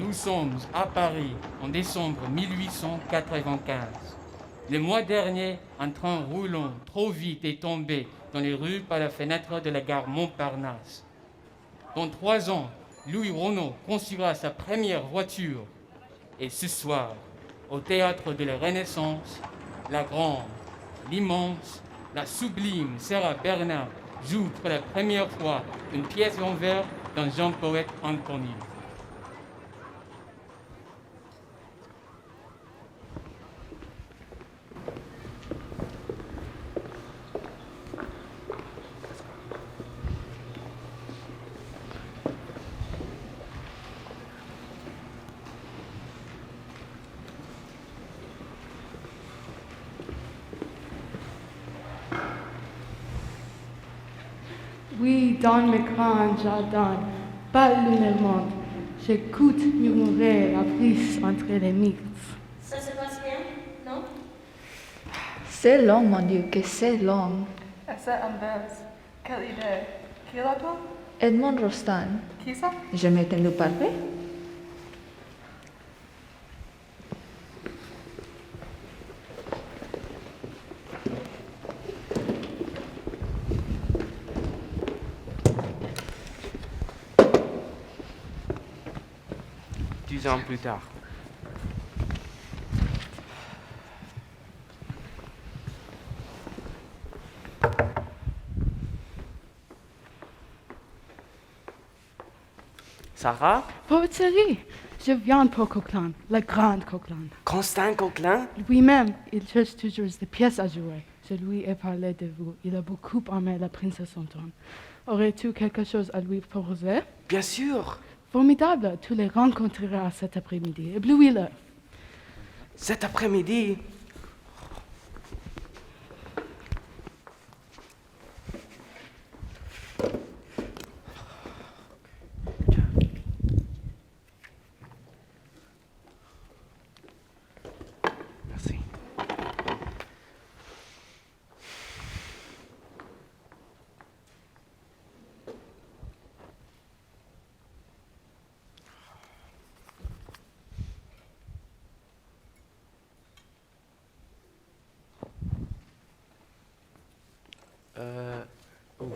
Nous sommes à Paris en décembre 1895. Le mois dernier, un train roulant trop vite est tombé dans les rues par la fenêtre de la gare Montparnasse. Dans 3 ans, Louis Renault construira sa première voiture. Et ce soir, au théâtre de la Renaissance, la grande, l'immense, la sublime Sarah Bernard joue pour la première fois une pièce en vers d'un jeune poète inconnu. Oui, dans mes grands jardins, pas lumeur, j'écoute murmurer la brise entre les myrtes. Ça se passe bien, non? C'est long, mon Dieu, que c'est long. C'est un vers. Quelle idée. Qui l'a toi? Edmond Rostand. Qui ça? Je m'ai entendu parler. Dix ans plus tard. Sarah? Poésie, je viens pour Coquelin, la grande Coquelin. Constant Coquelin? Lui-même, il cherche toujours des pièces à jouer. Je lui ai parlé de vous. Il a beaucoup aimé la princesse Antoine. Aurais-tu quelque chose à lui proposer? Bien sûr. Formidable, tu les rencontreras cet après-midi. Éblouis-le. Cet après-midi. Merci.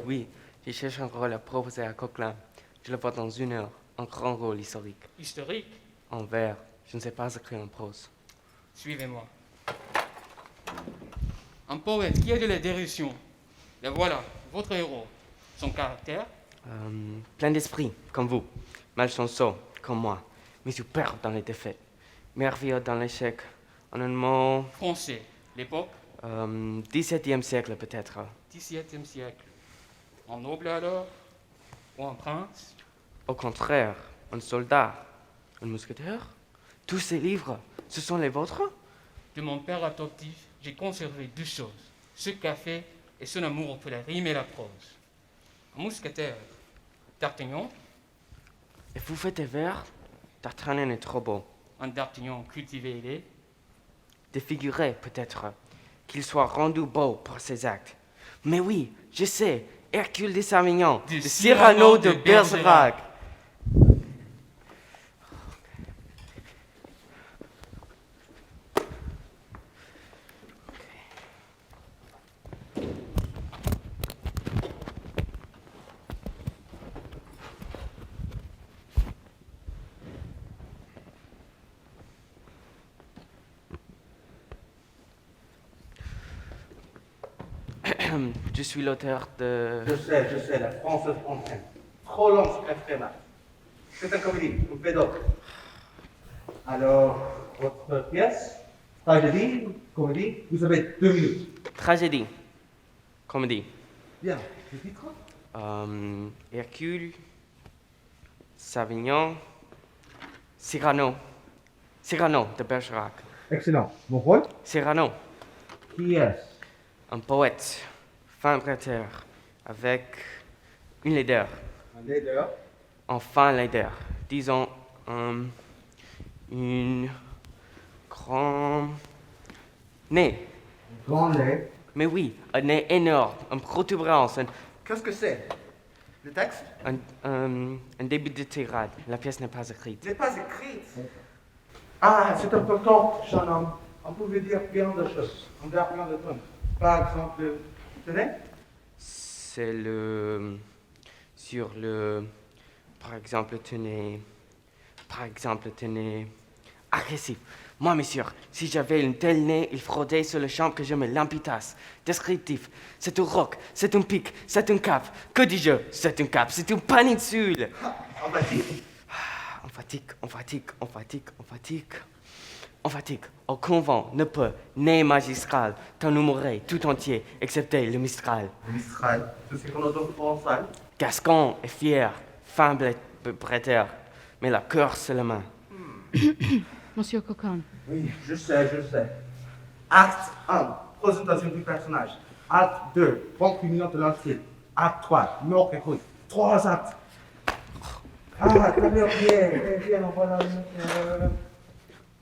Oui, je cherche un rôle à proposer à Coquelin. Je le vois dans 1 heure. Un grand rôle historique. Historique, En vers. Je ne sais pas écrire en prose. suivez-moi. Un poète qui a de la dérision. Le voilà, votre héros. Son caractère, Plein d'esprit, comme vous. Malchanceux, comme moi. Mais superbe dans les défaites. Merveilleux dans l'échec. En un mot, français. L'époque, 17e siècle peut-être. 17e siècle. Un noble alors? Ou un prince? Au contraire, un soldat, un mousquetaire. Tous ces livres, ce sont les vôtres? De mon père adoptif, j'ai conservé 2 choses. Ce café et son amour pour la rime et la prose. Un mousquetaire, D'Artagnan, Et vous faites des vers? D'Artagnan est trop beau. un D'Artagnan cultivé et laid. Défiguré peut-être, qu'il soit rendu beau par ses actes. Mais oui, je sais, Hercule de Savignon, De de Cyrano de Bergerac. Je suis l'auteur de... Je sais, la Française Fontaine. Trop long, ce maths. C'est un comédie, un pédoc. Alors, votre pièce, tragédie, comédie, vous avez 2 minutes. Tragédie. Comédie. Bien, le titre? Hercule, Savignon, Cyrano. Cyrano de Bergerac. Excellent. Mon rôle? Cyrano, Qui est-ce? un poète, fin prêteur, avec une laideur. Un leader. Enfin laideur. Disons, une grand nez. Grand lait. Mais oui, un nez énorme, une protubérance, Qu'est-ce que c'est? Le texte Un début de tirade. La pièce n'est pas écrite. n'est pas écrite. Ah, c'est important, jeune homme. On pouvait dire bien de choses. On garde bien de temps. Par exemple, tenez. C'est sur le, par exemple, tenez, agressif. Moi, monsieur, si j'avais une telle nez, il fraudait sur le champ que je me l'amputasse. Descriptif, c'est un roc, c'est un pic, c'est un cap. Que dis-je? C'est un cap, c'est une péninsule. On va dire. On fatigue. Aucun vent ne peut, né magistral, t'ennumerer tout entier, excepté le Mistral. Le Mistral, tout ce qu'on a dans le français. Gascon est fier, femme prêteur, mais la cœur seulement. Monsieur Coquin, Oui, je sais. Acte 1, présentation du personnage. Acte 2, conclusion de l'ancien. Acte 3, mort et cause. 3 actes. Ah, très bien, voilà.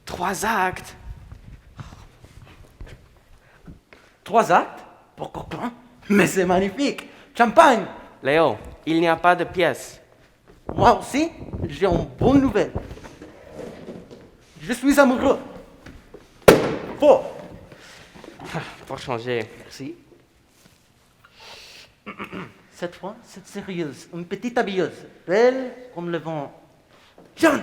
3 actes. 3 actes pour Coquelin? Mais c'est magnifique! Champagne! Léo, il n'y a pas de pièce. Moi aussi, j'ai une bonne nouvelle. Je suis amoureux. Fort! Pour changer. Merci. Cette fois, c'est sérieuse. Une petite habilleuse. Belle comme le vent. Jeanne!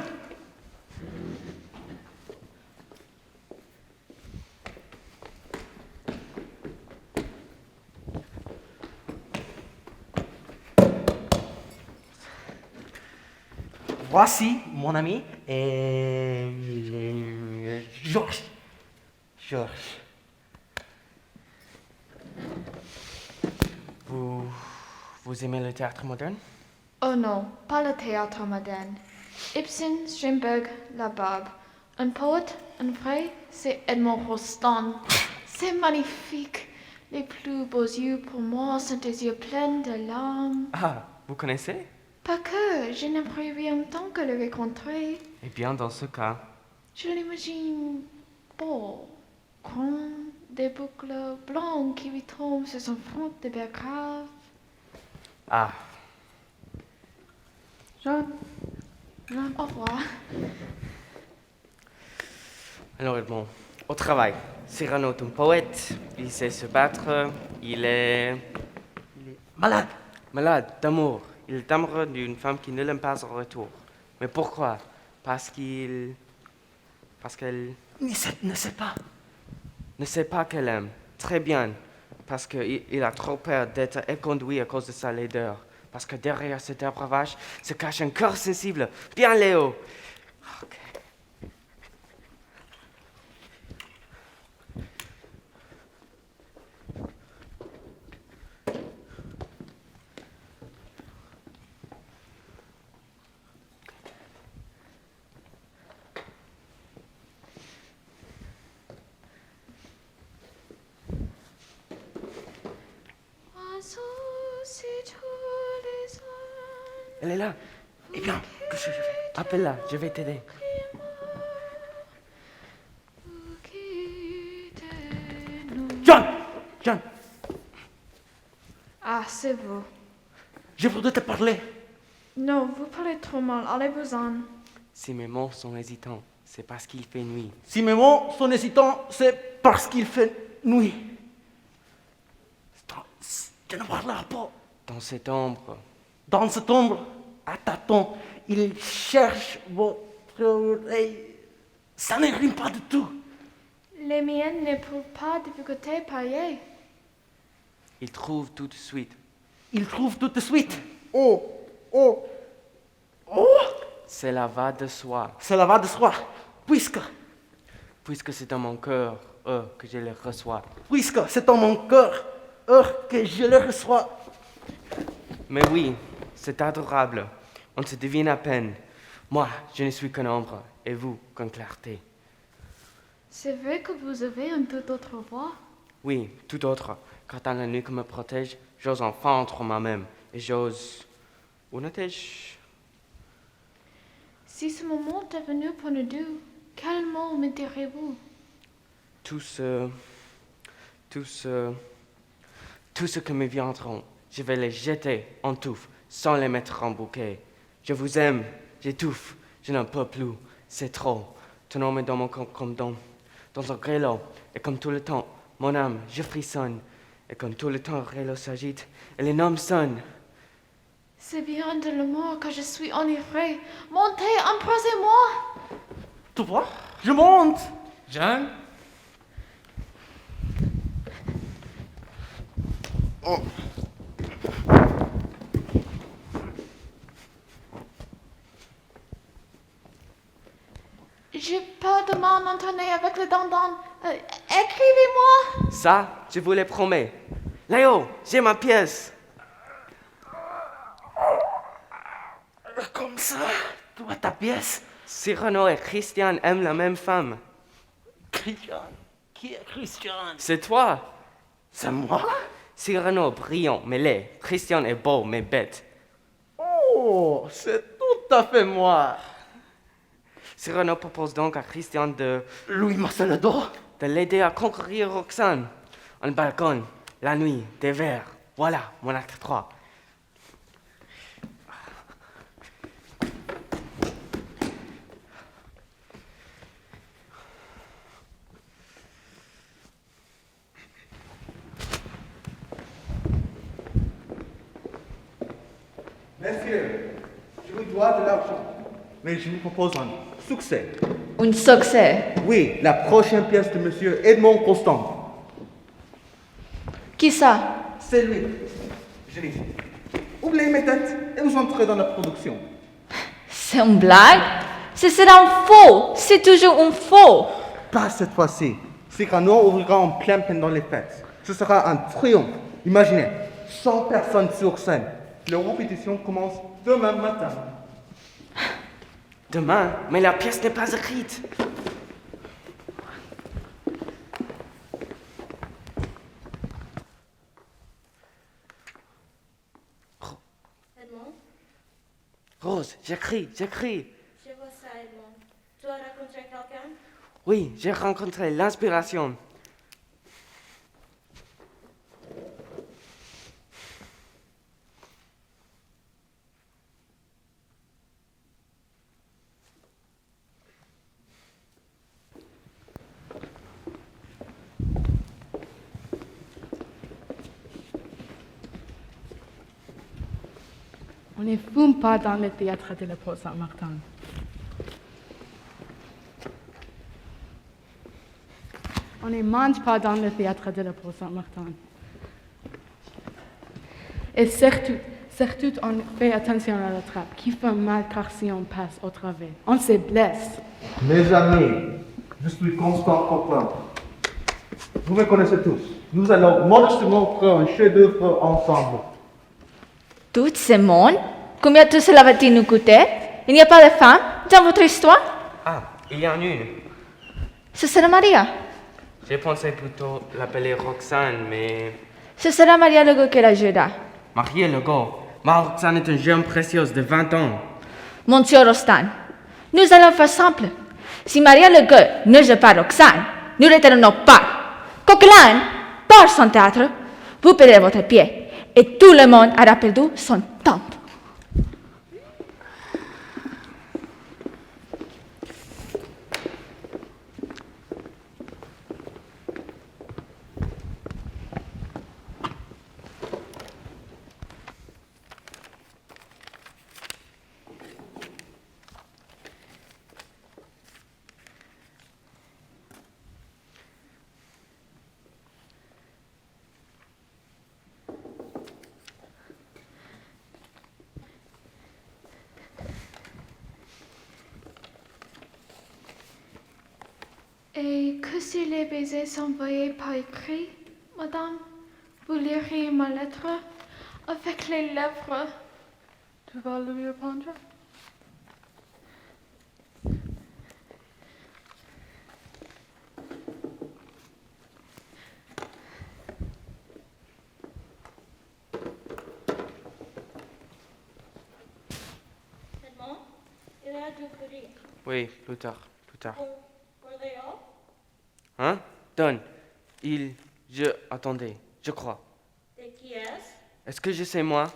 Voici mon ami et Georges. Vous aimez le théâtre moderne? Oh non, pas le théâtre moderne. Ibsen, Strindberg, La Barbe. Un poète, un vrai, c'est Edmond Rostand. C'est magnifique. Les plus beaux yeux pour moi sont des yeux pleins de larmes. Ah, vous connaissez? Pas que, je n'aimerais rien tant que le rencontrer. Eh bien, dans ce cas, Je l'imagine beau, grand, des boucles blancs qui lui tombent sur son front de grave. ah, Jean, Au revoir. alors Edmond, au travail. Cyrano est un poète, il sait se battre, il est Malade! malade d'amour. Il est amoureux d'une femme qui ne l'aime pas en retour. Mais pourquoi? Parce qu'elle Ne sait pas. ne sait pas qu'elle aime. Très bien. Parce qu'il a trop peur d'être éconduit à cause de sa laideur. Parce que derrière cet breuvage se cache un cœur sensible. Bien, Léo. Ok. Elle est là. Eh bien, qu'est-ce que je fais? Appelle-la, je vais t'aider. Jeanne, Ah, c'est vous. je voudrais te parler. Non, vous parlez trop mal, allez-vous-en. Si mes mots sont hésitants, c'est parce qu'il fait nuit. Si mes mots sont hésitants, c'est parce qu'il fait nuit. Je ne parlerai pas. Dans cette ombre, Dans cette ombre, à tâtons, il cherche votre oreille. Ça ne rime pas du tout. Les miennes n'éprouvent pas de difficulté pareille. il trouve tout de suite. Il trouve tout de suite. Oh! Cela va de soi. Cela va de soi. Puisque c'est dans mon cœur que je le reçois. Puisque c'est dans mon cœur que je le reçois. Mais oui, c'est adorable. On se devine à peine. Moi, je ne suis qu'une ombre, et vous, qu'une clarté. C'est vrai que vous avez une toute autre voix. Oui, tout autre. Car dans la nuit qui me protège, j'ose enfin entre moi-même. Et j'ose... Où n'étais-je? Si ce moment est venu pour nous deux, quel mot me direz-vous? Tout ce que me viendront, je vais les jeter en touffe sans les mettre en bouquet. Je vous aime, j'étouffe, je n'en peux plus, c'est trop. Ton nom est dans mon corps comme dans un grêlot, et comme tout le temps, mon âme, je frissonne, et comme tout le temps, le grêlot s'agite, et les noms sonnent. C'est bien de l'amour que je suis enivrée. Montez, embrassez-moi. Toi, je monte. Jeanne, J'ai pas de main entonnée avec le dindon. Écrivez-moi. Ça, je vous le promets. Léo, j'ai ma pièce. Comme ça, toi, ta pièce. Cyrano et Christian aiment la même femme. Christian. Qui est Christian? C'est toi. C'est moi? Cyrano brillant mais laid. Christian est beau mais bête. Oh, c'est tout à fait moi. Cyrano propose donc à Christian de Louis Marcelado. l'aider à conquérir Roxane. Un balcon, la nuit, des verres. Voilà, mon acte 3. Messieurs, je vous dois de l'argent, mais je vous propose un succès. Un succès. Oui, la prochaine pièce de Monsieur Edmond Constant. Qui ça? C'est lui. Je l'ai dit. Oubliez mes têtes et vous entrez dans la production. C'est une blague? Ce sera un faux. C'est toujours un faux. Pas cette fois-ci. Cyrano ouvrira en plein pendant les fêtes. Ce sera un triomphe. Imaginez, 100 personnes sur scène. La répétition commence demain matin. Demain, mais la pièce n'est pas écrite. Edmond, Rose, j'écris. je vois ça, Edmond. Tu as rencontré quelqu'un? Oui, j'ai rencontré l'inspiration. On ne fume pas dans le théâtre de la Porte Saint-Martin. On ne mange pas dans le théâtre de la Porte Saint-Martin. Et surtout, on fait attention à la trappe, qui fait mal car si on passe au travers. On se blesse. Mes amis, je suis Constant Coquelin. Vous me connaissez tous. Nous allons modestement faire un chef-d'œuvre ensemble. Tout ce monde? Combien tout cela va-t-il nous coûter? Il n'y a pas de femme dans votre histoire? Ah, il y en a une. Ce sera Maria. J'ai pensé plutôt l'appeler Roxane, mais... Ce sera Maria Legault qui la jouera. Marie Legault. Ma Roxane est une jeune précieuse de 20 ans. Monsieur Rostand, nous allons faire simple. Si Maria Legault ne joue pas Roxane, nous ne retenons pas. Coquelin, par son théâtre, vous perdrez votre pied et tout le monde aura perdu son temps. Et que si les baisers s'envoyaient par écrit, madame, vous liriez ma lettre avec les lèvres. Tu vas lui répondre? Edmond, il a dû courir. Oui, plus tard. Pour Léo? Hein? Donne. Attendez, je crois. De qui est-ce? Est-ce que je sais moi?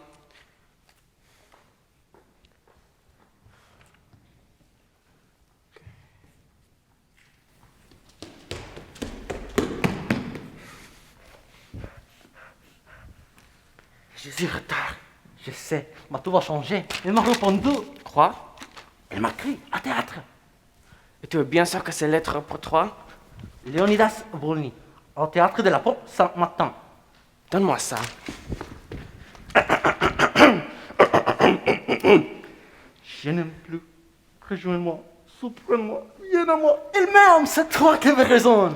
Je suis en retard. Je sais, mais tout va changer. Elle m'a répondu. Quoi? Elle m'a écrit à théâtre. Et tu es bien sûr que c'est lettre pour toi? Léonidas Bruni, au théâtre de la Porte Saint-Martin. Donne-moi ça. Je n'aime plus. Rejoins-moi, surprends-moi, viens à moi. Elle m'aime, c'est toi qui avais raison.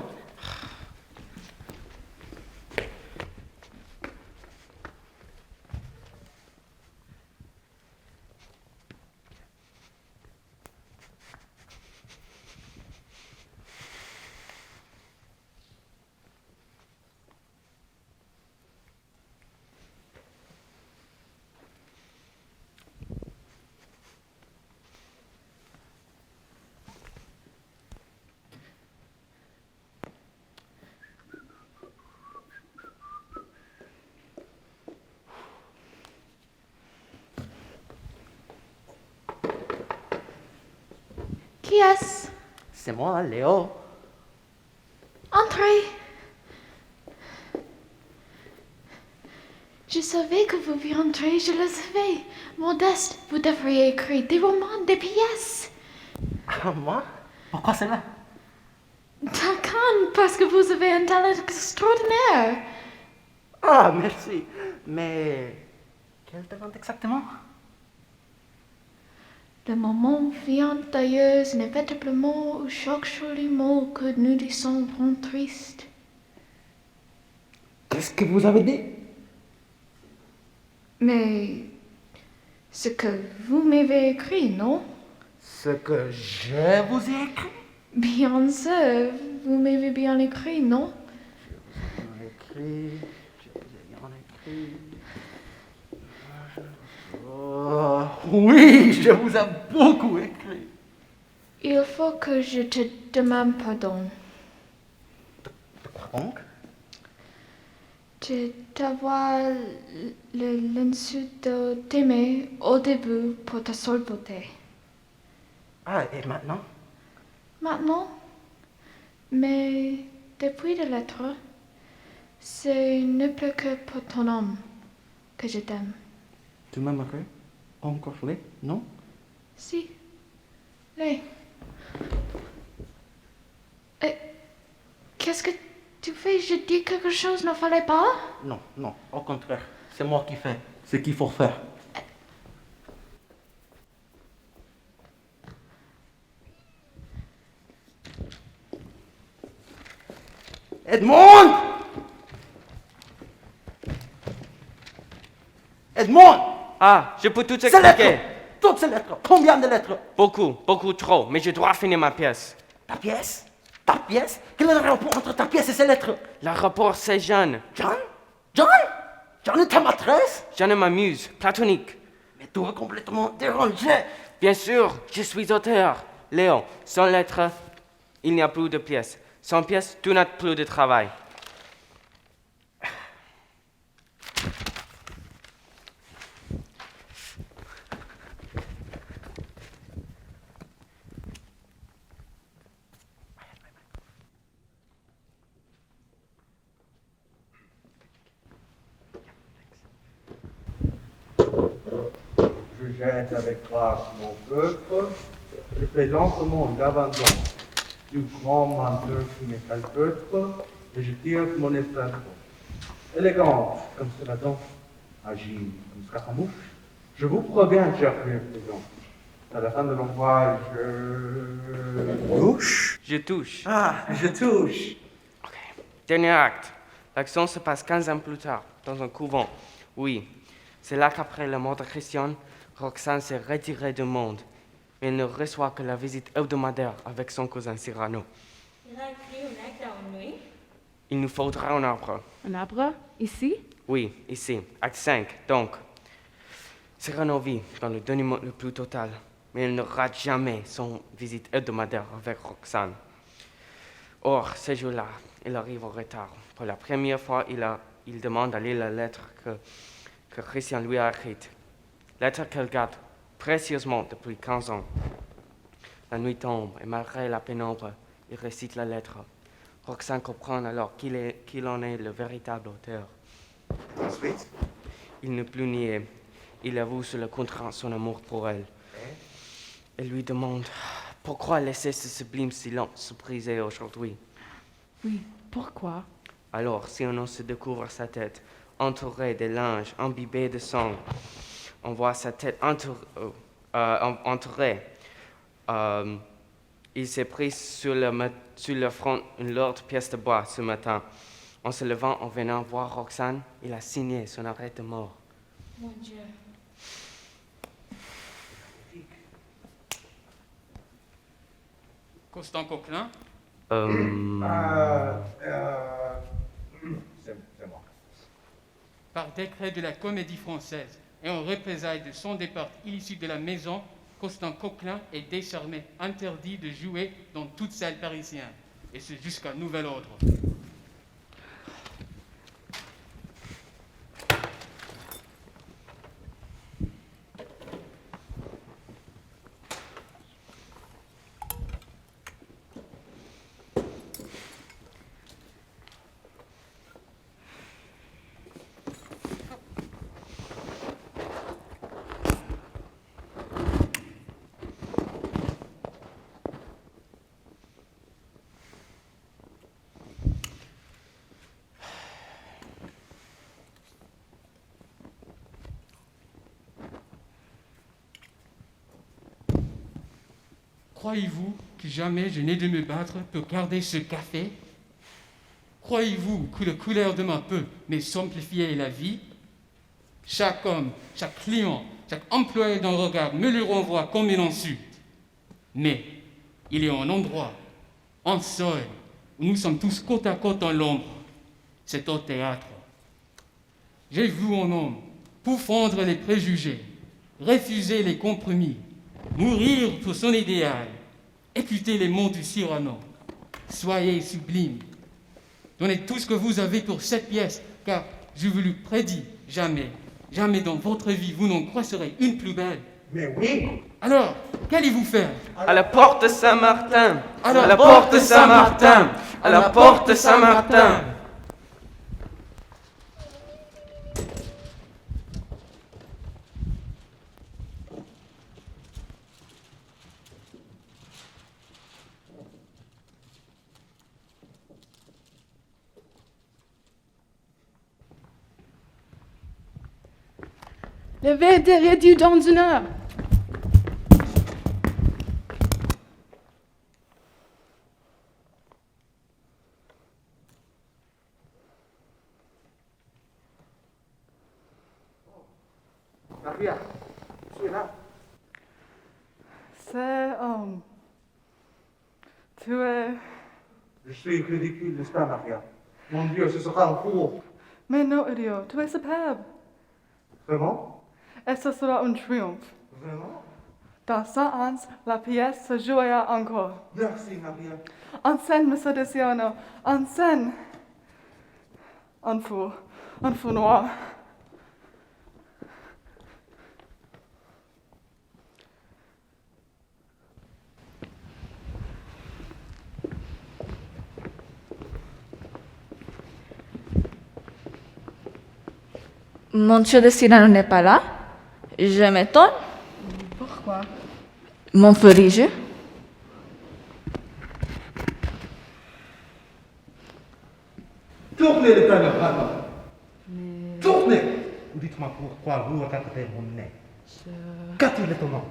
Qui est-ce? C'est moi, Léo. Entrez. Je savais que vous viendrez, je le savais. Modeste, vous devriez écrire des romans, des pièces. Ah, moi? Pourquoi cela? D'accord, parce que vous avez un talent extraordinaire. Ah, merci. Mais quel talent exactement? Le moment vient d'ailleurs inévitablement où chaque joli mot que nous disons rend triste. Qu'est-ce que vous avez dit? Mais ce que vous m'avez écrit, non? Ce que je vous ai écrit? Bien sûr, vous m'avez bien écrit, non? Je vous ai écrit. Je vous ai bien écrit. Oh, oui, je vous ai beaucoup écrit. Il faut que je te demande pardon. De quoi donc? De t'avoir l'insulte de t'aimer au début pour ta seule beauté. Ah, et maintenant? Maintenant, mais depuis la lettre, ce n'est plus que pour ton homme que je t'aime. Tu m'aimerais encore, non? Si. Allez. Qu'est-ce que tu fais? Je dis quelque chose ne fallait pas? Non, non, au contraire. C'est moi qui fais ce qu'il faut faire. Edmond! Edmond! Ah, je peux tout Ces expliquer. lettres! Toutes ces lettres! Combien de lettres? Beaucoup, beaucoup trop, mais je dois finir ma pièce. Ta pièce? Ta pièce? Quel est le rapport entre ta pièce et ces lettres? Le rapport, c'est Jeanne. John? John? John est ta maîtresse? Jeanne m'amuse, platonique. Mais tout est complètement dérangé. Bien sûr, je suis auteur. Léon, sans lettres, il n'y a plus de pièces. Sans pièces, tu n'as plus de travail. Je jette avec grâce mon peuple, je fais lentement l'abandon du grand menteur qui m'est calpeutre, et je tire mon espadon. Élégante comme cela donc, agile comme scaramouche, je vous préviens, cher président, à la fin de l'envoi, je touche. Je touche. Ah, je touche. Ok. Dernier acte. L'action se passe 15 ans plus tard, dans un couvent. Oui, c'est là qu'après la mort de Christian, Roxane s'est retirée du monde. Mais elle ne reçoit que la visite hebdomadaire avec son cousin Cyrano. Il a écrit un acte en nuit. Il nous faudra un arbre. Un arbre? Ici? Oui, ici, acte 5. Donc, Cyrano vit dans le dénuement le plus total, mais il ne rate jamais son visite hebdomadaire avec Roxane. Or, ce jour-là, il arrive en retard. Pour la première fois, il demande à lire la lettre que Christian lui a écrite. Lettre qu'elle garde précieusement depuis 15 ans. La nuit tombe et malgré la pénombre, il récite la lettre. Roxane comprend alors qu'il en est le véritable auteur. Ensuite, Il ne plus nier. Il avoue sur le contrat son amour pour elle. Elle lui demande pourquoi laisser ce sublime silence se briser aujourd'hui. Oui, pourquoi? Alors, si un homme se découvre sa tête entourée de linges imbibés de sang, on voit sa tête entourée. Il s'est pris sur le front une lourde pièce de bois ce matin. En se levant, en venant voir Roxane, il a signé son arrêt de mort. Mon Dieu. Constant Coquelin, C'est moi. par décret de la Comédie Française et en représailles de son départ illicite de la maison, Constant Coquelin est désormais interdit de jouer dans toute salle parisienne, et ce jusqu'à nouvel ordre. Croyez-vous que jamais je n'ai de me battre pour garder ce café? Croyez-vous que la couleur de ma peau m'ait simplifié la vie? Chaque homme, chaque client, chaque employé d'un regard me le renvoie comme une insulte. Mais il y a un endroit, un seul, où nous sommes tous côte à côte dans l'ombre. C'est au théâtre. J'ai vu un homme pourfendre les préjugés, refuser les compromis, mourir pour son idéal. Écoutez les mots du Cyrano. Soyez sublime. Donnez tout ce que vous avez pour cette pièce, car je vous le prédis, jamais, jamais dans votre vie vous n'en croiserez une plus belle. Mais oui. Alors, qu'allez-vous faire? À la porte de Saint-Martin! À À la porte de Saint-Martin! À la porte de Saint-Martin! Le verre est réduit dans une heure. Maria, tu es là. C'est tu es... Je suis ridicule, n'est-ce pas, Maria? Mon Dieu, ce sera un cours. Mais non, idiot, tu es superbe. Vraiment? Et ce sera un triomphe. Vraiment? Dans 100 ans, la pièce se jouera encore. Merci, Maria. En scène, Monsieur De Ciano. En scène. Un fou noir. Monsieur de Cyrano n'est pas là. Je m'étonne. Pourquoi? Mon feu religieux. Tournez le panorama. Tournez. Dites-moi pourquoi vous regardez mon nez. Qu'a-t-il étonnant?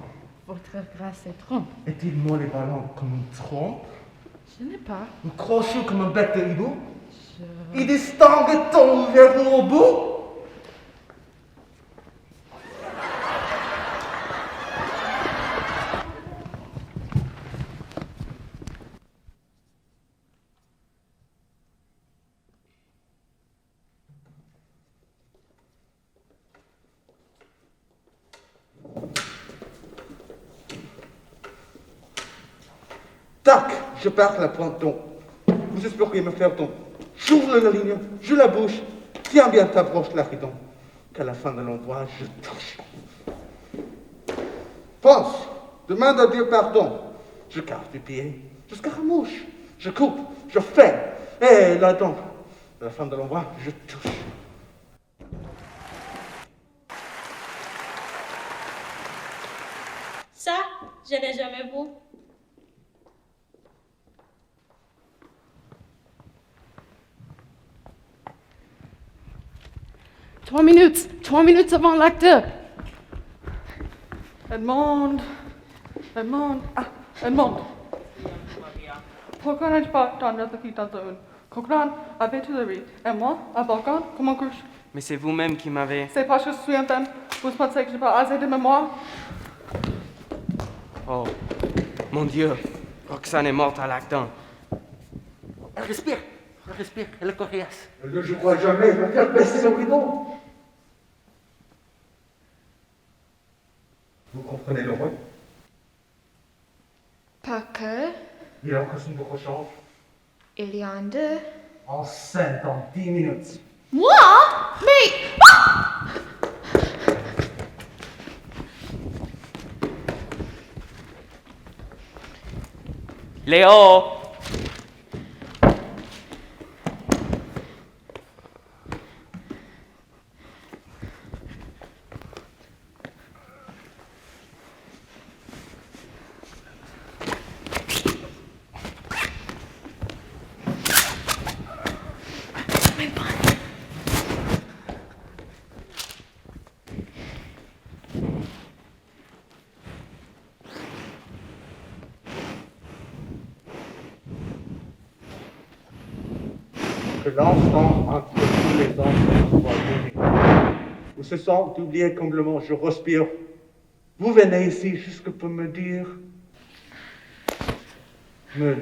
Votre grâce est trompe. Est-il mollet ballon comme une trompe? Je n'ai pas. Un crochet comme un bec de hibou? Il distingue ton verre au bout? Tac, je pars la pointon. Vous espériez me faire ton. J'ouvre la ligne, je la bouche. Tiens bien ta broche, Laridon, qu'à la fin de l'endroit, je touche. Pense, demande à Dieu pardon. Je casse du pied, je scaramouche, je coupe, je fais. Et là donc, à la fin de l'endroit, je touche. je n'ai jamais vu. 3 minutes avant l'acte. Edmond. Ah, Edmond. Pourquoi n'es-tu pas dans notre petite zone? Cochrane avait Tuileries et moi à Balkan comme en couche. Mais c'est vous-même qui m'avez... C'est parce que je suis un femme. Vous pensez que je n'ai pas assez de mémoire? Oh, mon Dieu. Roxane est morte à l'acton. Elle respire, elle est coriace. Elle ne jouera jamais, va faire baisser le rideau. Vous comprenez le rôle? Pas que. Il a l'impression de rechange. Il y a un deux. En scène dans 10 minutes. Moi? Mais... Léo! Que l'instant entre tous les enfants soit donné. Où se sent oublié comblement, je respire. Vous venez ici juste pour me dire. Mais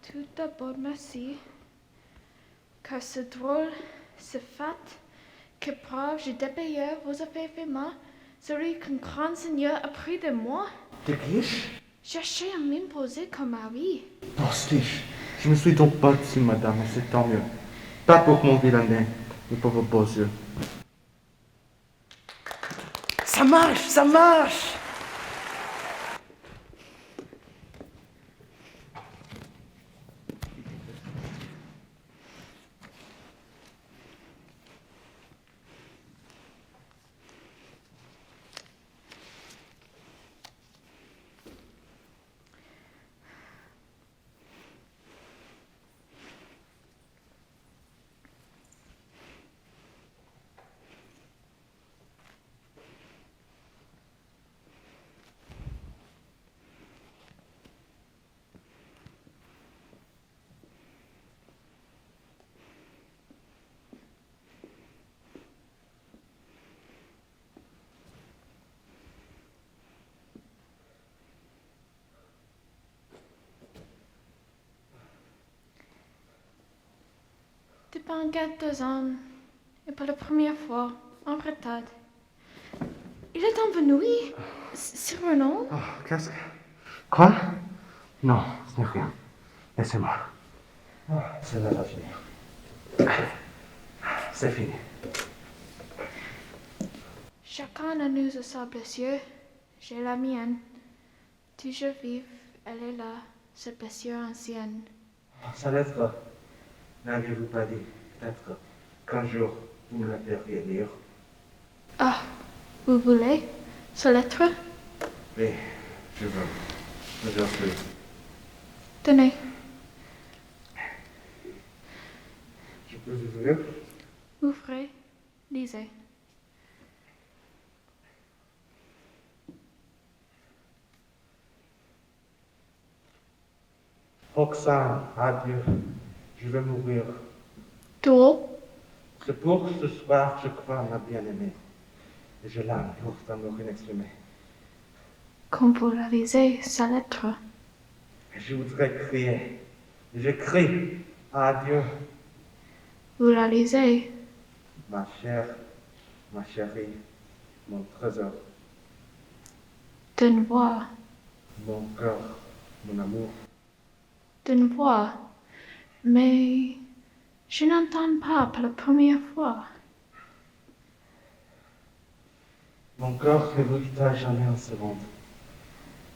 tout d'abord merci. Car c'est drôle, c'est fait, que brave je dépayeur vous avez fait moi, celui qu'un grand seigneur a pris de moi. T'es riche? Cherchez à m'imposer comme mari. Postiche. Je me suis donc battu, madame, et c'est tant mieux. Pas pour mon vilain nez, mais pour vos beaux yeux. Ça marche. Depuis un gars de 2 ans, et pour la première fois, en retard. Il est ennuyé. C'est Renaud? Oh, qu'est-ce que... Quoi? Non, ce n'est rien. Laissez-moi. Cela va finir. C'est fini. Chacun de nous a sa blessure. J'ai la mienne. Toujours vive, elle est là, cette blessure ancienne. Sa lettre, n'aviez-vous pas dit, peut-être qu'un jour vous me la feriez lire? Ah, vous voulez cette lettre? Oui, je veux. Aujourd'hui. Tenez. Je peux vous ouvrir? Ouvrez, lisez. Roxane, adieu. Je vais mourir. Tout. C'est pour ce soir, je crois, ma bien-aimée. Et je l'aime pour d'amour inexprimé. Quand vous la lisez, sa lettre. Et je voudrais crier. Et je crie. Adieu, Vous la lisez. ma chère, ma chérie, mon trésor, D'une voix. mon cœur, mon amour. D'une voix. Mais je n'entends pas pour la première fois. Mon cœur ne vous quittera jamais en seconde.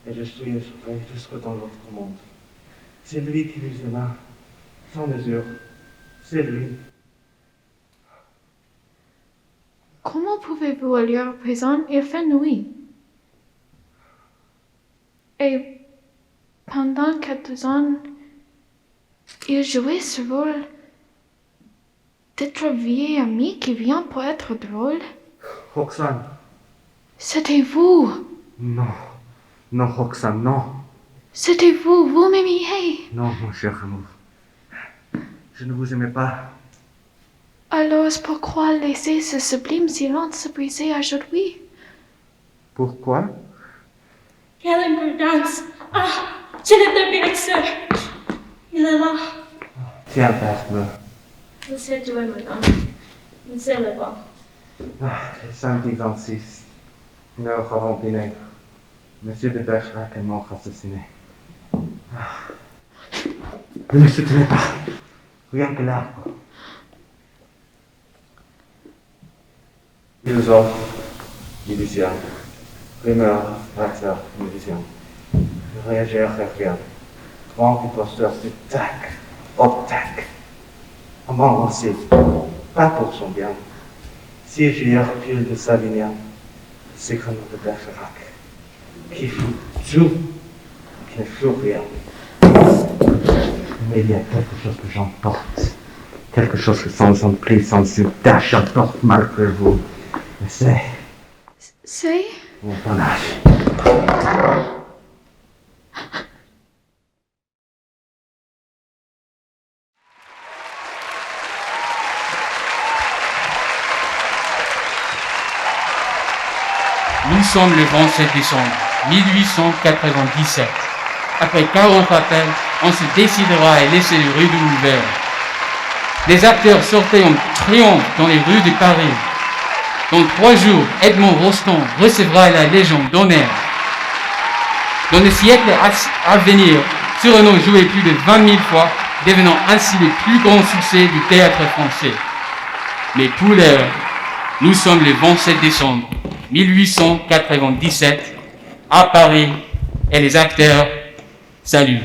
et je suis assuré jusque dans l'autre monde. C'est lui qui nous aima, sans mesure. C'est lui. Comment pouvez-vous aller à présent? Il fait nuit. Et pendant quelques ans, il jouait ce rôle d'être vieil ami qui vient pour être drôle. Roxane. C'était vous. Non. Non, Roxane, non. C'était vous. Vous m'aimiez. Non, mon cher amour. Je ne vous aimais pas. Alors pourquoi laisser ce sublime silence se briser aujourd'hui? Pourquoi? Quelle imprudence! Ah, je le directeur. Il est là. Tiens, père, Il s'est tué maintenant. Il s'est levé. le samedi 26, une heure avant le dîner, Monsieur de Bergerac est mort assassiné. Ne me soutenez pas. Rien que l'arbre. Philosophe, musicien, primeur, acteur, musicien. Ne réagir à rien. Grand imposteur du tac, au tac. Un bon aussi, pas pour son bien. Siégeur pile de Savignan, c'est comme de Bergerac, qui fout tout, qui ne fout rien. Mais il y a quelque chose que j'emporte, quelque chose que sans emprise, sans audace, j'emporte malgré vous. Mais C'est mon panache. Nous sommes le 27 décembre 1897. Après 40 appels, on se décidera à laisser les rues de l'ouvert. Les acteurs sortaient en triomphe dans les rues de Paris. Dans 3 jours, Edmond Rostand recevra la Légion d'honneur. Dans les siècles à venir, Cyrano jouait plus de 20 000 fois, devenant ainsi le plus grand succès du théâtre français. Mais pour l'heure, nous sommes le 27 décembre 1897 à Paris et les acteurs saluent.